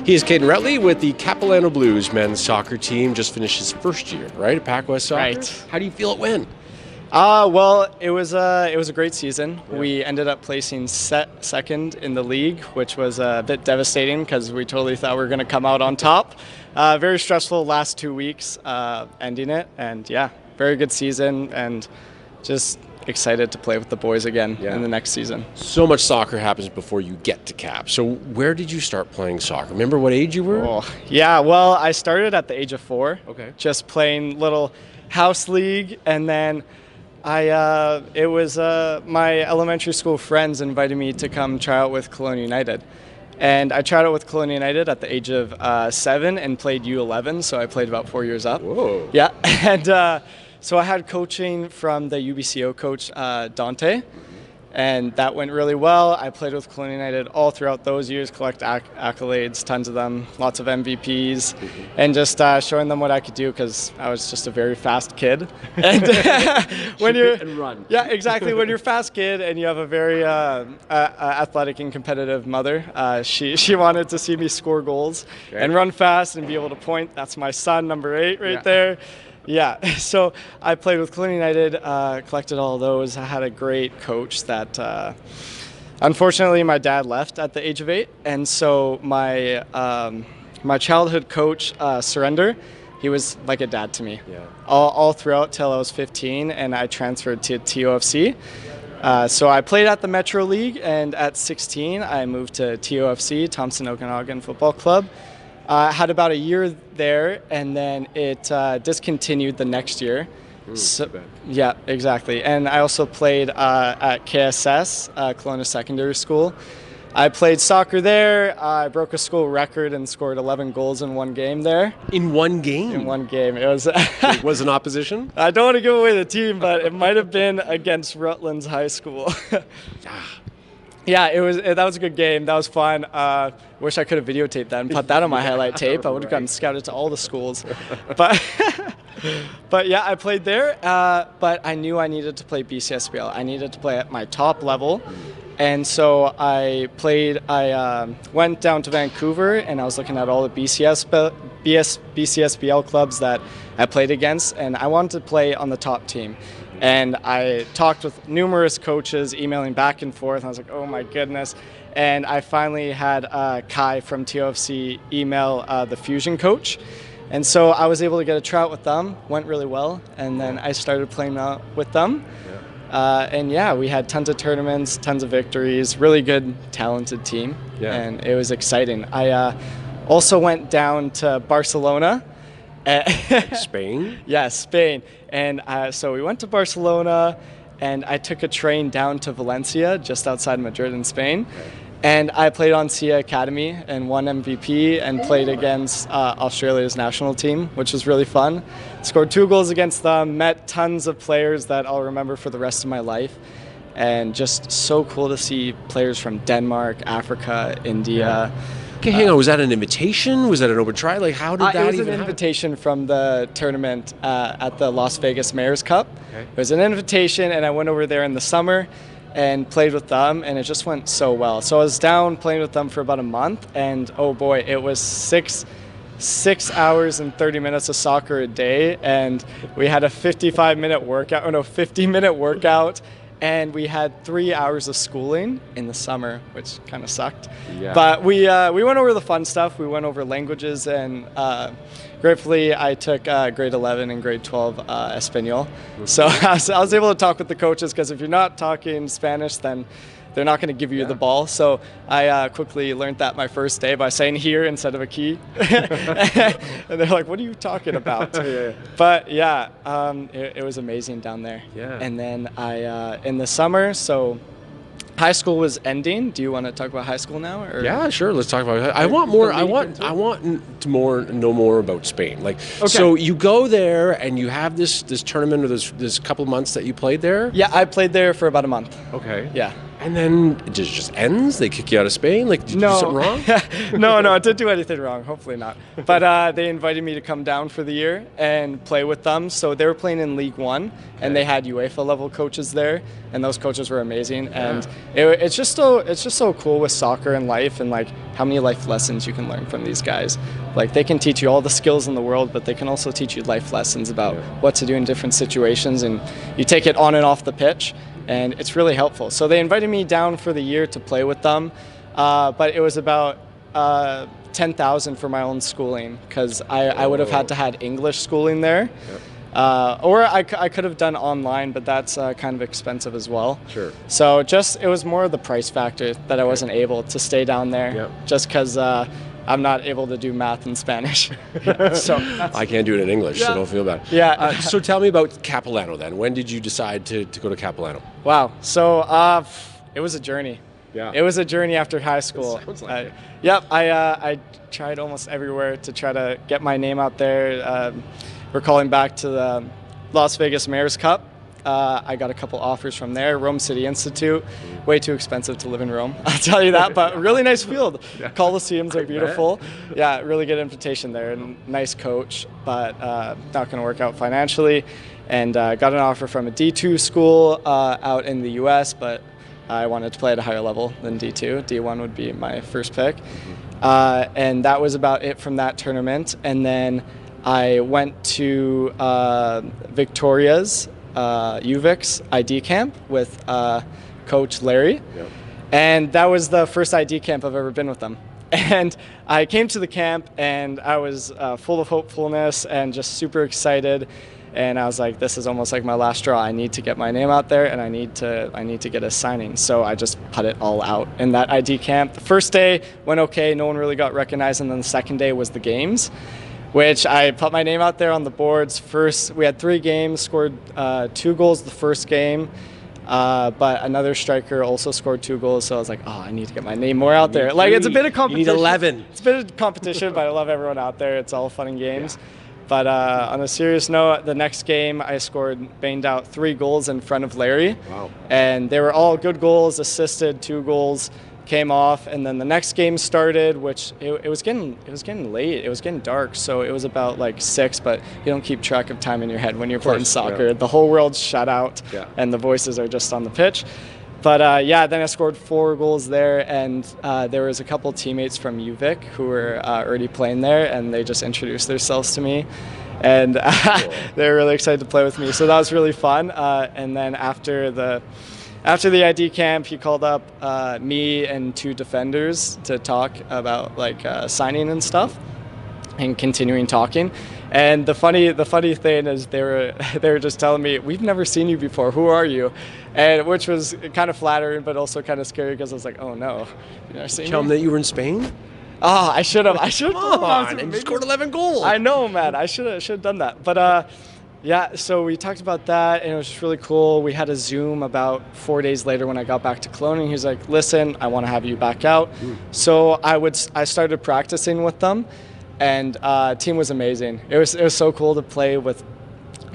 He is Kaden Routley with the Capilano Blues men's soccer team. Just finished his first year, right, at PACWEST soccer? Right. How do you feel it went? Well, it was a great season. Yeah. We ended up placing second in the league, which was a bit devastating because we totally thought we were going to come out on top. Very stressful last 2 weeks ending it, and yeah, very good season, and just excited to play with the boys again in the next season. So much soccer happens before you get to Cap. So where did you start playing soccer? Remember what age you were? Oh, yeah, well, I started at the age of 4. Okay. Just playing little house league, and then it was my elementary school friends invited me to come try out with Kelowna United. And I tried out with Kelowna United at the age of 7 and played U11, so I played about 4 years up. Whoa. Yeah, and so I had coaching from the UBCO coach, Dante, and that went really well. I played with Kelowna United all throughout those years, collect accolades, tons of them, lots of MVPs, and just showing them what I could do because I was just a very fast kid. And when you're and run. Yeah, exactly. When you're a fast kid and you have a very athletic and competitive mother, she wanted to see me score goals and run fast and be able to point. That's my son, number 8, right there. Yeah, so I played with Kelowna United, collected all those. I had a great coach that, unfortunately, my dad left at the age of 8, and so my childhood coach, Surrender, he was like a dad to me. Yeah. All throughout till I was 15, and I transferred to TOFC. So I played at the Metro League, and at 16, I moved to TOFC, Thompson Okanagan Football Club. I had about a year there, and then it discontinued the next year. Yeah, exactly. And I also played at KSS, Kelowna Secondary School. I played soccer there. I broke a school record and scored 11 goals in one game there. In one game? In one game. It was. Was an opposition? I don't want to give away the team, but it might have been against Rutland's High School. Yeah, that was a good game. That was fun. Wish I could have videotaped that and put that on my highlight tape. I would have gotten scouted to all the schools. But yeah, I played there. But I knew I needed to play BCSPL. I needed to play at my top level. And so I went down to Vancouver, and I was looking at all the BCSPL clubs that I played against, and I wanted to play on the top team. And I talked with numerous coaches, emailing back and forth. And I was like, oh my goodness. And I finally had Kai from TOFC email the Fusion coach. And so I was able to get a tryout with them. Went really well. And then I started playing with them. And yeah, we had tons of tournaments, tons of victories, really good, talented team. Yeah. And it was exciting. I also went down to Barcelona. Spain? Yeah, Spain. And so we went to Barcelona, and I took a train down to Valencia, just outside Madrid in Spain. And I played on SIA Academy and won MVP and played against Australia's national team, which was really fun. Scored 2 goals against them, met tons of players that I'll remember for the rest of my life. And just so cool to see players from Denmark, Africa, India. Okay, hang on. Was that an invitation? Was that an open try? Like, how did that It was even an invitation from the tournament at the Las Vegas Mayor's Cup. Okay. It was an invitation, and I went over there in the summer and played with them, and it just went so well. So I was down playing with them for about a month, and oh boy, it was 6 hours and 30 minutes of soccer a day, and we had a 50-minute workout. And we had 3 hours of schooling in the summer, which kind of sucked. Yeah. But we went over the fun stuff. We went over languages, and gratefully I took grade 11 and grade 12 Espanol. So I was able to talk with the coaches, because if you're not talking Spanish, then they're not going to give you the ball. So I quickly learned that my first day by saying here instead of aquí. And they're like, what are you talking about? But yeah, it was amazing down there. Yeah. And then in the summer, so high school was ending. Do you want to talk about high school now? Or? Yeah, sure. Let's talk about it. I want more. I want to know more about Spain. Like, so you go there and you have this tournament or this couple of months that you played there. Yeah, I played there for about a month. Okay. Yeah. And then it just ends? They kick you out of Spain? Like, did you do something wrong? No, I didn't do anything wrong. Hopefully not. But they invited me to come down for the year and play with them. So they were playing in League One, and they had UEFA level coaches there, and those coaches were amazing. And it's just so cool with soccer and life, and like how many life lessons you can learn from these guys. Like they can teach you all the skills in the world, but they can also teach you life lessons about what to do in different situations, and you take it on and off the pitch. And it's really helpful. So they invited me down for the year to play with them, but it was about $10,000 for my own schooling, because I would have had to had English schooling there, or I could have done online, but that's kind of expensive as well. Sure. So it was more of the price factor that I wasn't able to stay down there, just because I'm not able to do math and Spanish. So I can't do it in English, so don't feel bad. Yeah. So tell me about Capilano then. When did you decide to go to Capilano? Wow. So it was a journey. Yeah. It was a journey after high school. Sounds like it. Yep. I tried almost everywhere to try to get my name out there. We're calling back to the Las Vegas Mayor's Cup. I got a couple offers from there. Rome City Institute, way too expensive to live in Rome, I'll tell you that, but really nice field. Coliseums are beautiful. Yeah, really good invitation there, and nice coach, but not going to work out financially. And got an offer from a D2 school out in the US, but I wanted to play at a higher level than D2. D1 would be my first pick. And that was about it from that tournament. And then I went to Victoria's UVic's ID camp with Coach Larry. And that was the first ID camp I've ever been with them. And I came to the camp and I was full of hopefulness and just super excited. And I was like, this is almost like my last straw. I need to get my name out there, and I need to get a signing. So I just put it all out in that ID camp. The first day went okay. No one really got recognized. And then the second day was the games, which I put my name out there on the boards. First, we had 3 games, scored 2 goals the first game, but another striker also scored 2 goals. So I was like, oh, I need to get my name more out there. Like, it's a bit of competition. You need 11. It's a bit of competition, but I love everyone out there. It's all fun and games. But on a serious note, the next game I banged out 3 goals in front of Larry. Wow. And they were all good goals, assisted, 2 goals. Came off, and then the next game started, which it was getting late. It was getting dark, so it was about like 6. But you don't keep track of time in your head when you're playing soccer. The whole world's shut out, and the voices are just on the pitch. But then I scored 4 goals there, and there was a couple teammates from UVic who were already playing there, and they just introduced themselves to me, and they were really excited to play with me. So that was really fun. And then after the ID camp, he called up me and 2 defenders to talk about like signing and stuff, and continuing talking. And the funny thing is they were just telling me, we've never seen you before. Who are you? And which was kind of flattering, but also kind of scary, because I was like, oh no, you never seen me? Tell them that you were in Spain? Oh, I should have. Come on, and you scored 11 goals. I know, man. I should have done that. But yeah, so we talked about that, and it was just really cool. We had a Zoom about 4 days later when I got back to Cologne, and he was like, listen, I want to have you back out. So I started practicing with them, and team was amazing. It was so cool to play with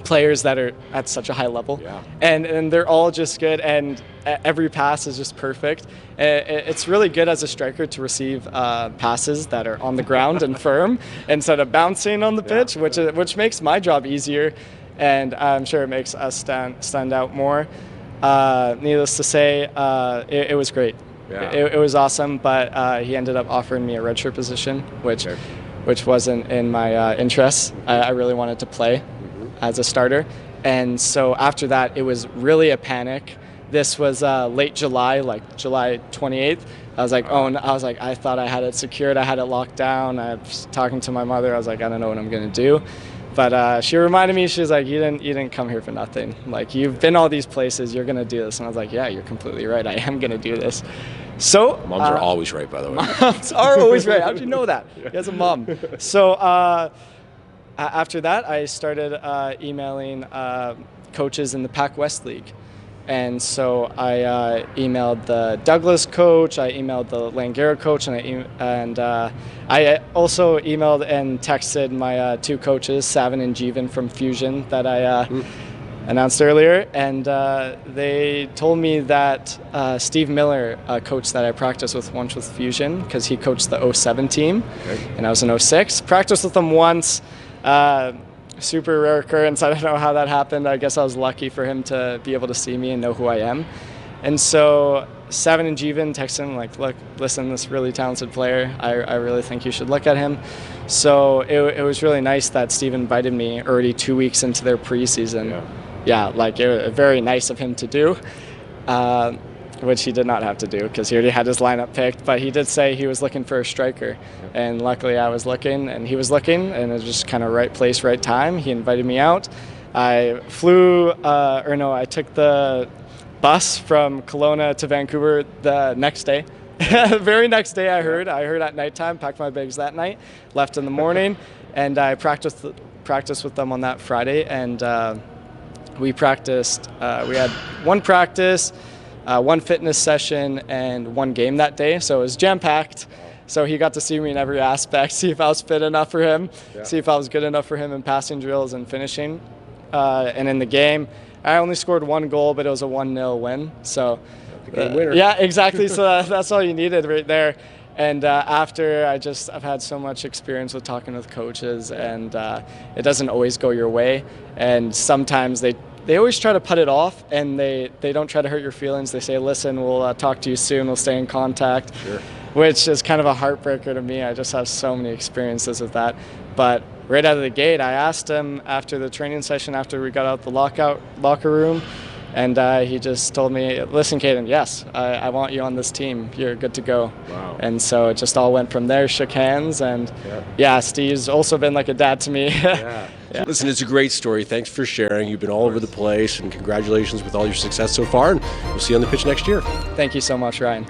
players that are at such a high level, and they're all just good, and every pass is just perfect. It's really good as a striker to receive passes that are on the ground and firm instead of bouncing on the pitch, which makes my job easier, and I'm sure it makes us stand out more. Needless to say, it was great. It was awesome, but he ended up offering me a redshirt position, which wasn't in my interests. I really wanted to play as a starter. And so after that, it was really a panic. This was late July, like July 28th. I was like, I thought I had it secured. I had it locked down. I was talking to my mother. I was like, I don't know what I'm going to do. But she reminded me, she was like, you didn't come here for nothing. Like, you've been all these places. You're going to do this. And I was like, yeah, you're completely right. I am going to do this. So moms are always right, by the way. Moms are always right. How'd you know that? He has a mom. So after that, I started emailing coaches in the PACWEST League. And so I emailed the Douglas coach, I emailed the Langara coach, and I also emailed and texted my 2 coaches, Savin and Jeevan from Fusion, that announced earlier, and they told me that Steve Miller, a coach that I practiced with once with Fusion, because he coached the 07 team, and I was in 06. Practiced with him once. Super rare occurrence. I don't know how that happened. I guess I was lucky for him to be able to see me and know who I am. And so Seven and Jeevan texted him like, look, listen, this really talented player. I really think you should look at him. So it was really nice that Steve invited me already 2 weeks into their preseason. Yeah, like it was very nice of him to do, which he did not have to do because he already had his lineup picked. But he did say he was looking for a striker, and luckily I was looking, and he was looking, and it was just kind of right place, right time. He invited me out. I flew, I took the bus from Kelowna to Vancouver the next day. The very next day I heard at nighttime, packed my bags that night, left in the morning, and I practiced with them on that Friday, and we practiced. We had one practice, one fitness session, and one game that day. So it was jam-packed. So he got to see me in every aspect, see if I was fit enough for him, see if I was good enough for him in passing drills and finishing. And in the game, I only scored one goal, but it was a 1-0 win. So yeah, exactly. So that's all you needed right there. And after, I've had so much experience with talking with coaches, and it doesn't always go your way. And sometimes they always try to put it off, and they don't try to hurt your feelings. They say, listen, we'll talk to you soon. We'll stay in contact, which is kind of a heartbreaker to me. I just have so many experiences with that. But right out of the gate, I asked him after the training session, after we got out the locker room, and he just told me, listen, Kaden, yes, I want you on this team. You're good to go. Wow. And so it just all went from there, shook hands, and Steve's also been like a dad to me. Yeah. Listen, it's a great story. Thanks for sharing. You've been all over the place, and congratulations with all your success so far, and we'll see you on the pitch next year. Thank you so much, Ryan.